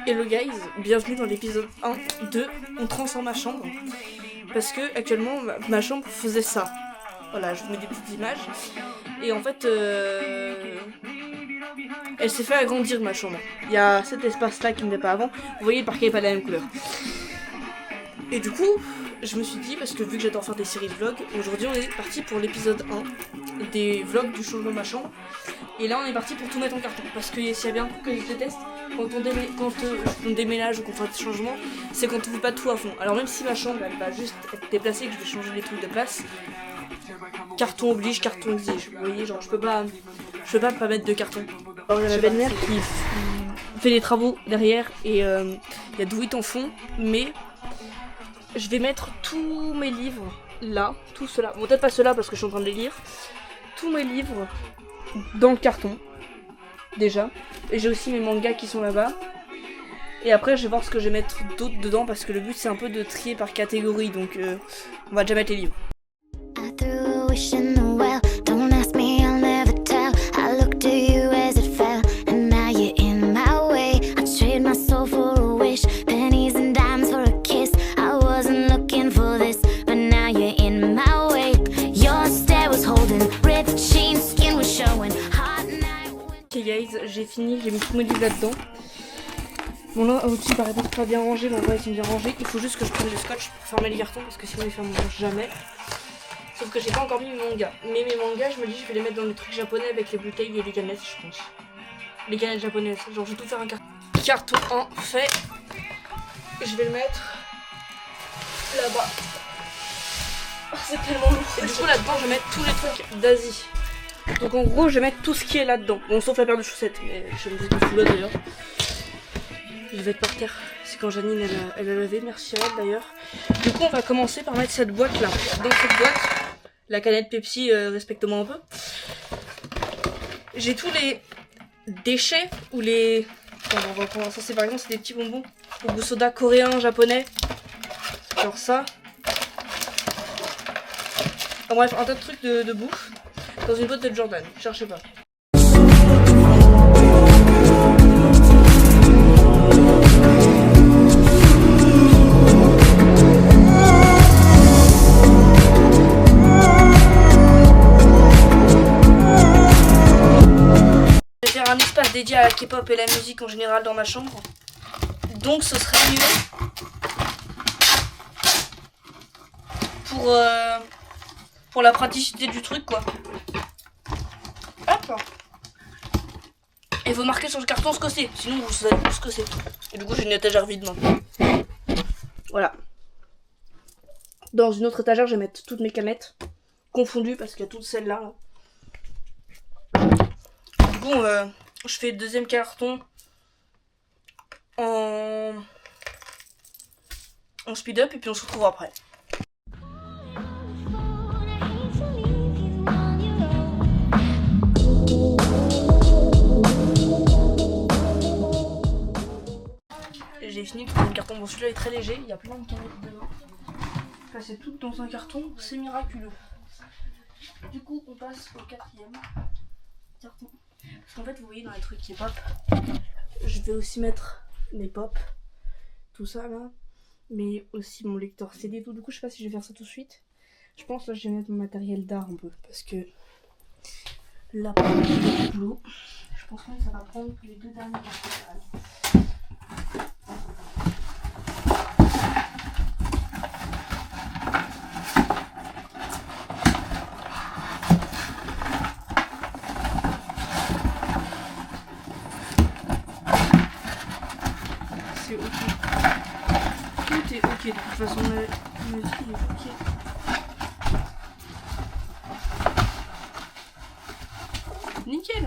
Hello guys, bienvenue dans l'épisode 1 de On transforme ma chambre. Parce que actuellement ma chambre faisait ça. Voilà, je vous mets des petites images. Et en fait, elle s'est fait agrandir ma chambre. Il y a cet espace là qui n'était pas avant. Vous voyez, le parquet n'est pas de la même couleur. Et du coup, je me suis dit, parce que vu que j'adore faire des séries de vlogs, aujourd'hui on est parti pour l'épisode 1 des vlogs du changement de ma chambre. Et là on est parti pour tout mettre en carton. Parce que s'il y a bien un truc que je déteste, quand on déménage ou qu'on fait des changements, c'est quand on ne fait pas tout à fond. Alors même si ma chambre elle va juste être déplacée, que je vais changer les trucs de place, carton oblige, carton exige. Vous voyez, genre je peux pas mettre de carton. Alors j'ai ma belle-mère qui fait les travaux derrière et il y a Douit en fond, mais je vais mettre tous mes livres là, tout cela. Bon, peut-être pas ceux-là parce que je suis en train de les lire. Tous mes livres dans le carton, déjà. Et j'ai aussi mes mangas qui sont là-bas. Et après, je vais voir ce que je vais mettre d'autres dedans parce que le but c'est un peu de trier par catégorie. Donc, on va déjà mettre les livres. Ok guys, j'ai fini, j'ai mis tous mes livres là-dedans. Bon là au-dessus il paraît pas bien rangé, mais en vrai ils sont bien rangés. Il faut juste que je prenne le scotch pour fermer les cartons parce que sinon ils ferment jamais. Sauf que j'ai pas encore mis mes mangas. Mais mes mangas, je me dis je vais les mettre dans les trucs japonais avec les bouteilles et les canettes, je pense. Les canettes japonaises, genre je vais tout faire un carton en fait. Je vais le mettre là-bas. Oh, c'est tellement lourd. Et du coup là-dedans je vais mettre tous les trucs d'Asie. Donc en gros je vais mettre tout ce qui est là-dedans. Bon sauf la paire de chaussettes, mais je me dis tout là d'ailleurs. Je vais être par terre. C'est quand Janine elle a lavé, merci à elle d'ailleurs. Du coup on va commencer par mettre cette boîte là. Dans cette boîte, la canette Pepsi, respecte-moi un peu. J'ai tous les déchets ou les... Attends, on va commencer. C'est par exemple c'est des petits bonbons au goût soda coréen, japonais. Genre ça. Enfin, bref, un tas de trucs de bouffe. Dans une boîte de Jordan, cherchez pas. Je vais faire un espace dédié à la K-pop et la musique en général dans ma chambre. Donc ce serait mieux pour la praticité du truc quoi. Hop. Et faut marquer sur le carton ce que c'est, sinon vous savez plus ce que c'est. Et du coup j'ai une étagère vide maintenant. Voilà. Dans une autre étagère je vais mettre toutes mes canettes confondues parce qu'il y a toutes celles-là. Du coup je fais le deuxième carton en speed up et puis on se retrouve après. J'ai fini le carton. Bon, celui-là est très léger, il y a plein de canettes dedans. Enfin, c'est tout dans un carton, c'est miraculeux. Du coup, on passe au quatrième carton. Parce qu'en fait, vous voyez dans les trucs qui pop, je vais aussi mettre mes pop, tout ça là, mais aussi mon lecteur CD et tout. Du coup, je sais pas si je vais faire ça tout de suite. Je pense là, je vais mettre mon matériel d'art un peu parce que là, pour le boulot, je pense que ça va prendre les deux derniers cartons. C'est ok. Tout est ok. De toute façon, la musique est ok. Nickel.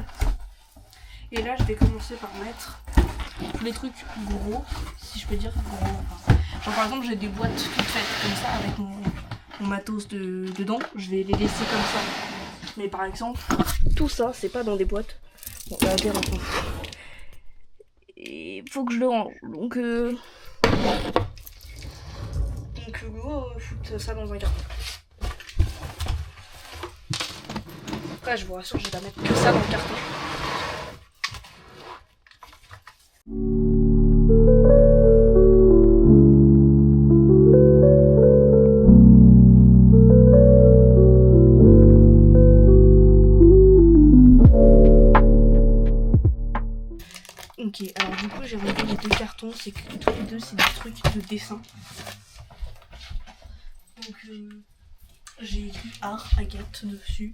Et là, je vais commencer par mettre tous les trucs gros, si je peux dire gros. Enfin, genre par exemple, j'ai des boîtes toutes faites comme ça avec mon matos dedans. Je vais les laisser comme ça. Mais par exemple, tout ça, c'est pas dans des boîtes. Bon, la terre, on s'en fout. Et faut que je le range. Donc foutre ça dans un carton. Après, je vous rassure, je vais pas mettre que ça dans le carton. coup j'ai rendu les 2 cartons, c'est que tous les deux c'est des trucs de dessin. Donc j'ai écrit art Agathe dessus.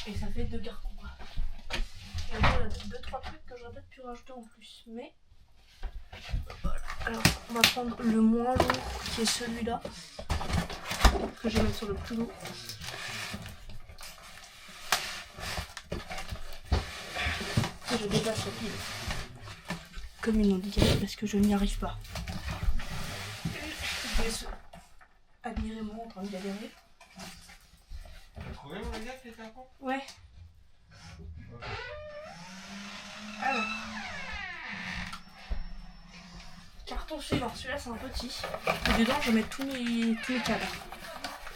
Et ça fait 2 cartons quoi. Et voilà, 2-3 trucs que j'aurais peut-être pu rajouter en plus. Mais voilà. Alors on va prendre le moins lourd qui est celui-là. Que je vais mettre sur le plus lourd. Et je déplace la pile. Comme une handicapée parce que je n'y arrive pas. Je vais se admirer moi en train de galérer. T'as trouvé mon gars les cartons? Ouais. Alors. Carton suivant, celui-là c'est un petit. Et dedans je vais mettre tous mes cadres.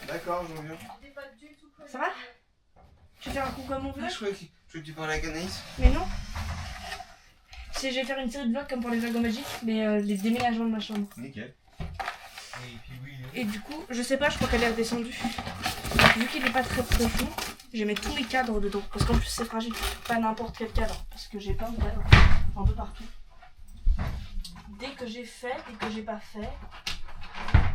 D'accord, je reviens. Ça va? Tu veux faire un coucou à mon Ah, vlog? je croyais que tu parlais à Canaïs. Mais non. Je vais faire une série de vlogs comme pour les vlogs magiques, mais les déménagements de ma chambre. Nickel. Et puis oui. Et du coup, je sais pas, je crois qu'elle est redescendue. Vu qu'il est pas très profond, je vais mettre tous mes cadres dedans. Parce qu'en plus c'est fragile, pas n'importe quel cadre. Parce que j'ai plein de cadres, un peu partout. Dès que j'ai fait, dès que j'ai pas fait,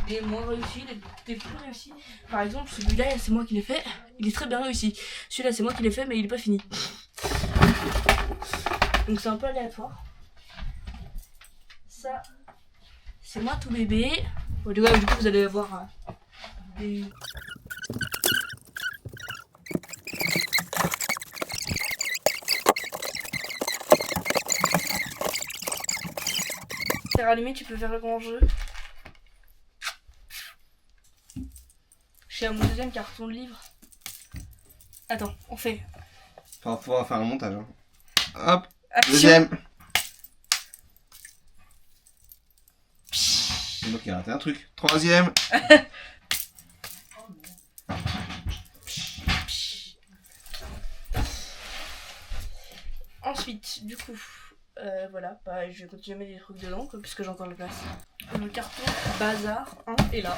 des moins réussis, des plus réussis. Par exemple, celui-là, c'est moi qui l'ai fait, il est très bien réussi. Celui-là, c'est moi qui l'ai fait, mais il est pas fini. Donc c'est un peu aléatoire. Ça, c'est moi tout bébé. Bon, du coup, vous allez avoir des... C'est rallumé, tu peux faire le grand jeu. Je suis à mon deuxième carton de livre. Attends, on fait. Faudra faire un montage. Hein. Hop, Action. deuxième. C'est moi qui ai raté un truc. Troisième. Ensuite, du coup, voilà, bah, je vais continuer à mettre des trucs dedans, puisque j'ai encore la place. Le carton bazar 1 est là.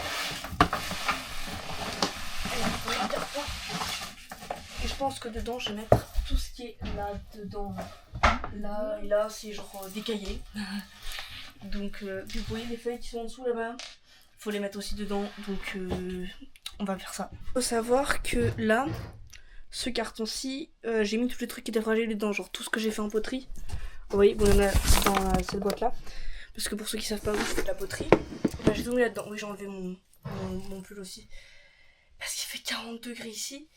Et je pense que dedans, je vais mettre tout ce qui est là, dedans, là et là, c'est genre des cahiers. Donc, vous voyez les feuilles qui sont en dessous là-bas, faut les mettre aussi dedans, donc on va faire ça. Faut savoir que là, ce carton-ci, j'ai mis tous les trucs qui étaient fragiles dedans, genre tout ce que j'ai fait en poterie. Vous voyez, bon, il y en a dans cette boîte-là. Parce que pour ceux qui savent pas où je fais de la poterie, bah, j'ai tout mis là-dedans. Oui, j'ai enlevé mon pull aussi. Parce qu'il fait 40 degrés ici.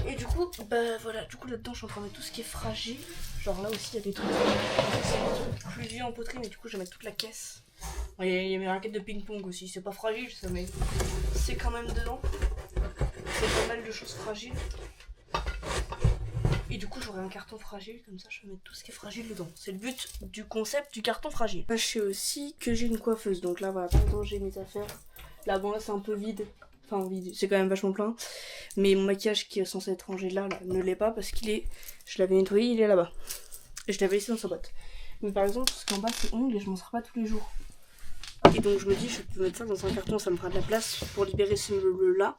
Et du coup, bah voilà, du coup là-dedans, je suis en train de mettre tout ce qui est fragile. Genre là aussi, il y a des trucs, plus vieux en poterie, mais du coup, je vais mettre toute la caisse. Il y a mes raquettes de ping-pong aussi. C'est pas fragile, ça, mais c'est quand même dedans. C'est pas mal de choses fragiles. Et du coup j'aurai un carton fragile, comme ça je vais mettre tout ce qui est fragile dedans. C'est le but du concept du carton fragile. Sachez aussi que j'ai une coiffeuse, donc là voilà, pendant j'ai mes affaires. Là bon là c'est un peu vide, enfin vide, c'est quand même vachement plein. Mais mon maquillage qui est censé être rangé là ne l'est pas parce qu'il est, je l'avais nettoyé, il est là-bas. Et je l'avais laissé dans sa boîte. Mais par exemple, ce qu'en bas c'est ongles et je m'en sers pas tous les jours. Et donc je me dis je peux mettre ça dans un carton, ça me fera de la place pour libérer ce meuble là,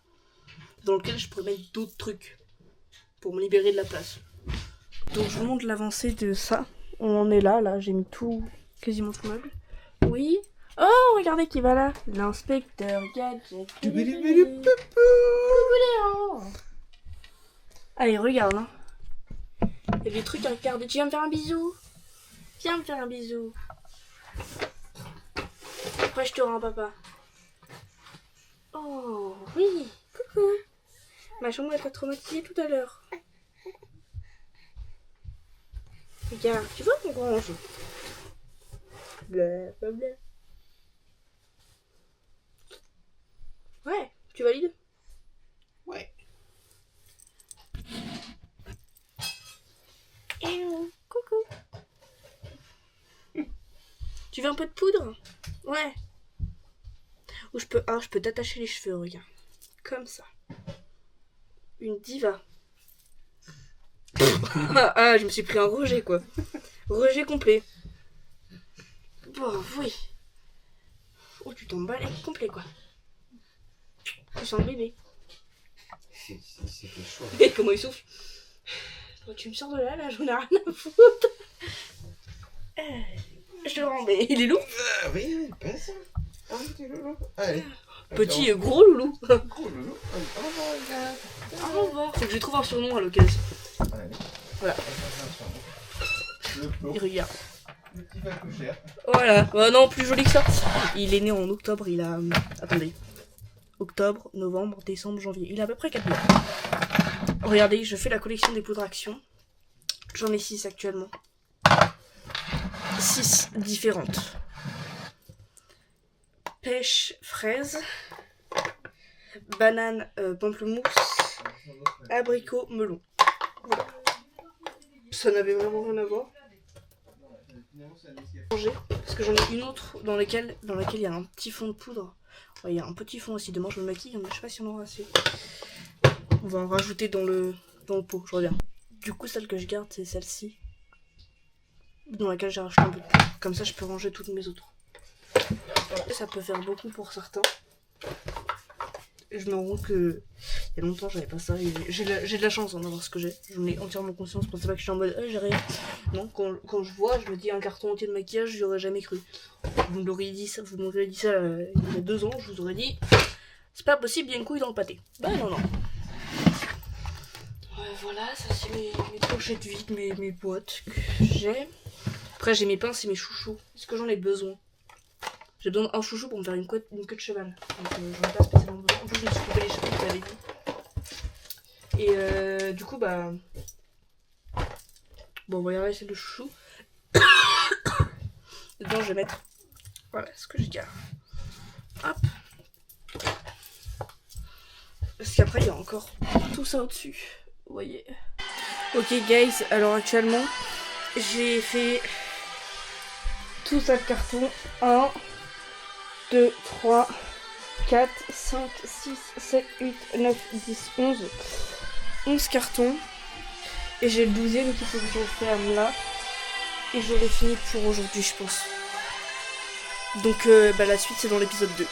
dans lequel je pourrais mettre d'autres trucs. Pour me libérer de la place. Donc je vous montre l'avancée de ça. On en est là, j'ai mis tout, quasiment tout le meuble. Oui. Oh, regardez qui va là. L'inspecteur Gadget. Allez, regarde. Hein. Il y a des trucs à regarder. Tu viens me faire un bisou? Viens me faire un bisou. Après je te rends papa. Oh, oui. Coucou. Ma chambre elle t'a traumatisée tout à l'heure. Regarde, tu vois mon grand jeu. Blablabla. Ouais, tu valides? Ouais. Hello, coucou. Tu veux un peu de poudre? Ouais. Ou je peux t'attacher les cheveux, regarde. Comme ça. Une diva. Ah, je me suis pris un rejet quoi. Rejet complet. Bon, oui. Oh, tu t'emballes complet quoi. Je sens le bébé. C'est chaud. Et comment il souffle. Tu me sors de là, j'en ai rien à foutre. Je le rends, mais il est lourd. Oui, passe. Ah oui, t'es loulou. Allez. Petit gros loulou. Gros loulou. Au revoir, les gars. Au revoir. Faut que je trouve un surnom à l'occasion. Allez. Voilà. Le plot. Il regarde. Le petit vacouchère. Voilà. Non, plus joli que ça. Il est né en octobre, il a... Attendez. Octobre, novembre, décembre, janvier. Il a à peu près 4 mois. Regardez, je fais la collection des poudres Action. J'en ai 6 actuellement. 6 différentes. Pêche, fraise. Banane, pamplemousse. Abricot, melon. Voilà. Ça n'avait vraiment rien à voir. Parce que j'en ai une autre dans laquelle il y a un petit fond de poudre. Ouais, il y a un petit fond aussi. Demain je me maquille, mais je sais pas si on en aura assez. On va en rajouter dans le pot, je reviens. Du coup, celle que je garde, c'est celle-ci. Dans laquelle j'ai rajouté un peu de poudre. Comme ça, je peux ranger toutes mes autres. Voilà, ça peut faire beaucoup pour certains. Et je me rends compte que il y a longtemps j'avais pas ça. J'ai de la chance d'avoir ce que j'ai. J'en ai entièrement conscience. Je pensais pas que je suis en mode j'ai rien. Non, quand je vois, je me dis un carton entier de maquillage, j'y aurais jamais cru. Vous m'auriez dit ça, il y a 2 ans, je vous aurais dit c'est pas possible, il y a une couille dans le pâté. Bah non. Ouais, voilà, ça c'est mes pochettes vides, mes boîtes que j'ai. Après j'ai mes pinces et mes chouchous. Est-ce que j'en ai besoin? J'ai besoin d'un chouchou pour me faire une queue de cheval. Donc j'en ai pas spécialement besoin. En plus je me suis coupé les cheveux, vous l'avez dit. Et du coup bah... Bon, on va y aller, c'est le chouchou. Dedans je vais mettre... Voilà ce que je garde. Hop. Parce qu'après il y a encore tout ça au-dessus. Vous voyez. Ok guys, alors actuellement j'ai fait tout ça de carton. 1, 2, 3, 4, 5, 6, 7, 8, 9, 10, 11. 11 cartons. Et j'ai le 12e qu'il faut que je ferme là. Et j'aurai fini pour aujourd'hui, je pense. Donc la suite c'est dans l'épisode 2.